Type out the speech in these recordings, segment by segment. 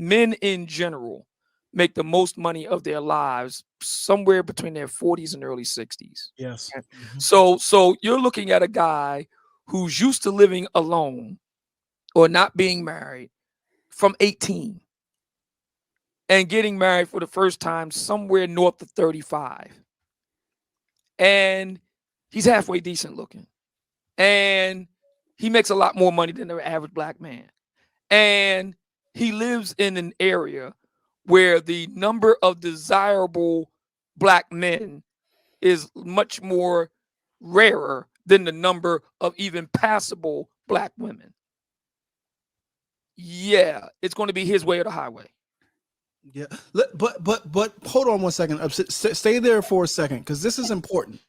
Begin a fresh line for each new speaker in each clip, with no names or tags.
men in general make the most money of their lives somewhere between their 40s and early 60s.
Yes.
Okay?
Mhm.
So you're looking at a guy who's used to living alone or not being married from 18 and getting married for the first time somewhere north of 35. And he's halfway decent looking. And he makes a lot more money than the average black man. And he lives in an area where the number of desirable black men is much more rarer than the number of even passable black women. Yeah, it's going to be his way or the highway.
Yeah, but hold on one second. Stay there for a second because this is important.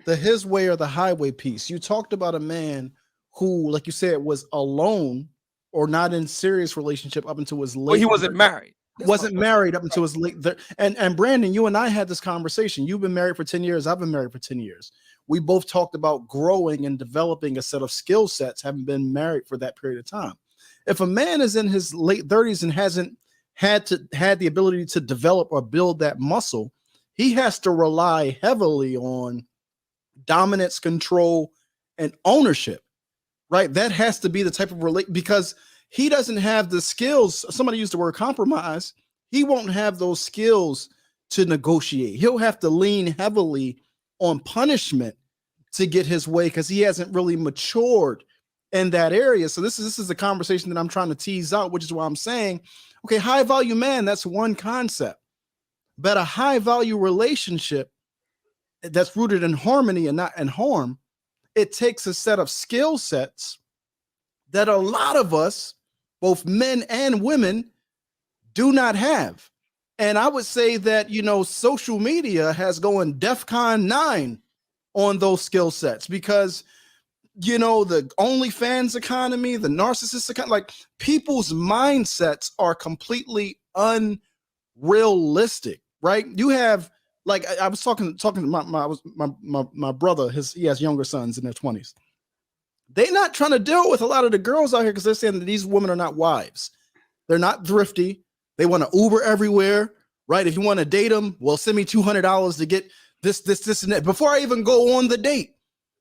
The his way or the highway piece. You talked about a man who, like you said, was alone or not in serious relationship up until his
Well, he
late.
wasn't married.
Wasn't married up until his late. And Brandon, you and I had this conversation. You've been married for 10 years. I've been married for 10 years. We both talked about growing and developing a set of skill sets, having been married for that period of time. If a man is in his late 30s and hasn't had the ability to develop or build that muscle, he has to rely heavily on dominance, control, and ownership, right? That has to be the type of because he doesn't have the skills. Somebody used the word compromise. He won't have those skills to negotiate. He'll have to lean heavily on punishment to get his way because he hasn't really matured in that area. So this is the conversation that I'm trying to tease out, which is why I'm saying, okay, high value man, that's one concept, but a high value relationship that's rooted in harmony and not in harm, it takes a set of skill sets that a lot of us, both men and women, do not have. And I would say that, social media has gone DEFCON 9 on those skill sets because, the OnlyFans economy, the narcissist economy, like people's mindsets are completely unrealistic, right? You have, like, I was talking to my brother, he has younger sons in their 20s. They're not trying to deal with a lot of the girls out here because they're saying that these women are not wives. They're not thrifty. They want to Uber everywhere, right? If you want to date them, well, send me $200 to get this, and that before I even go on the date.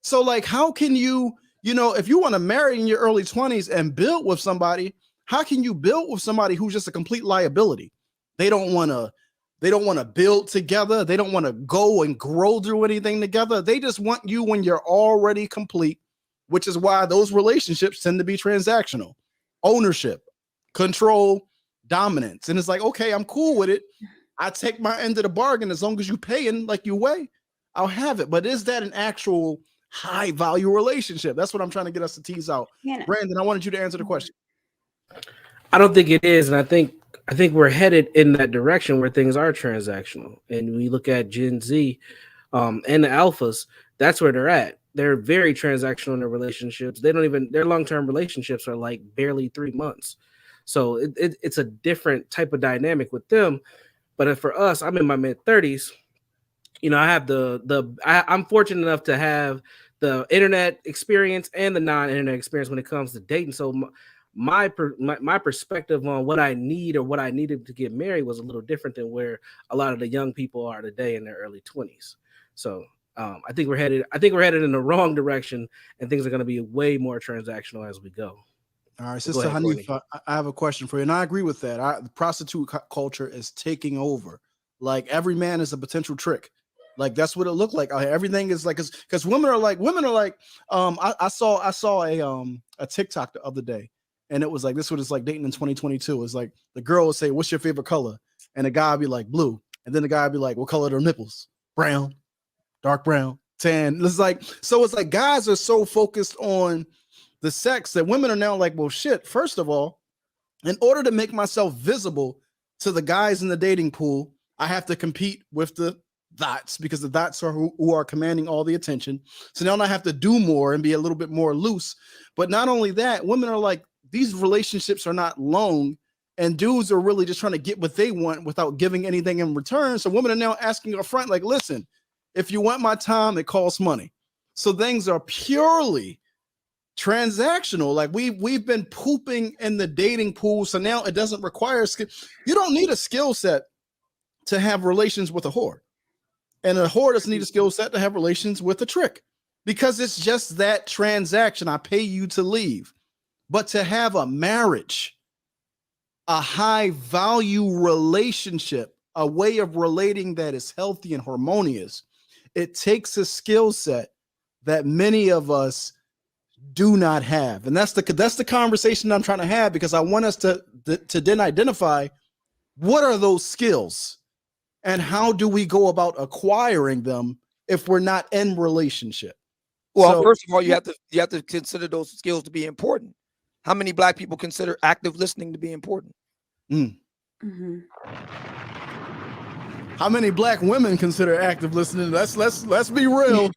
So, like, how can you, if you want to marry in your early 20s and build with somebody, how can you build with somebody who's just a complete liability? They don't want to build together. They don't want to go and grow through anything together. They just want you when you're already complete, which is why those relationships tend to be transactional. Ownership, control, dominance. And it's like, okay, I'm cool with it. I take my end of the bargain as long as you paying like you weigh, I'll have it. But is that an actual high value relationship? That's what I'm trying to get us to tease out. Yeah. Brandon, I wanted you to answer the question.
I don't think it is. And I think we're headed in that direction where things are transactional. And we look at Gen Z and the alphas, that's where they're at. They're very transactional in their relationships. Their long-term relationships are like barely 3 months. So it's a different type of dynamic with them. But for us, I'm in my mid-30s. I have I'm fortunate enough to have the internet experience and the non-internet experience when it comes to dating. So my perspective on what I need or what I needed to get married was a little different than where a lot of the young people are today in their early 20s. So I think we're headed in the wrong direction, and things are going to be way more transactional as we go.
All right, Sister Hanifa, I have a question for you, and I agree with that. The prostitute culture is taking over. Like, every man is a potential trick. Like, that's what it looked like. Everything is like, because women are like. I saw a TikTok the other day, and it was like, this what it's like dating in 2022. It's like the girl would say, "What's your favorite color?" and the guy would be like, "Blue," and then the guy would be like, "What color are their nipples?" "Brown, dark brown, tan." It's like, so it's like guys are so focused on the sex that women are now like, well, shit, first of all, in order to make myself visible to the guys in the dating pool, I have to compete with the dots because the dots are who are commanding all the attention. So now I have to do more and be a little bit more loose. But not only that, women are like, these relationships are not long, and dudes are really just trying to get what they want without giving anything in return. So women are now asking up front, like, listen, if you want my time, it costs money. So things are purely transactional. Like we've been pooping in the dating pool, so now it doesn't require skill. You don't need a skill set to have relations with a whore, and a whore doesn't need a skill set to have relations with a trick, because it's just that transaction. I pay you to leave. But to have a marriage, a high value relationship, a way of relating that is healthy and harmonious, it takes a skill set that many of us do not have. And that's the conversation I'm trying to have, because I want us to then identify what are those skills and how do we go about acquiring them if we're not in relationship.
Well,
So-
first of all, you have to consider those skills to be important. How many Black people consider active listening to be important?
Mm-hmm.
How many Black women consider active listening? Let's be real.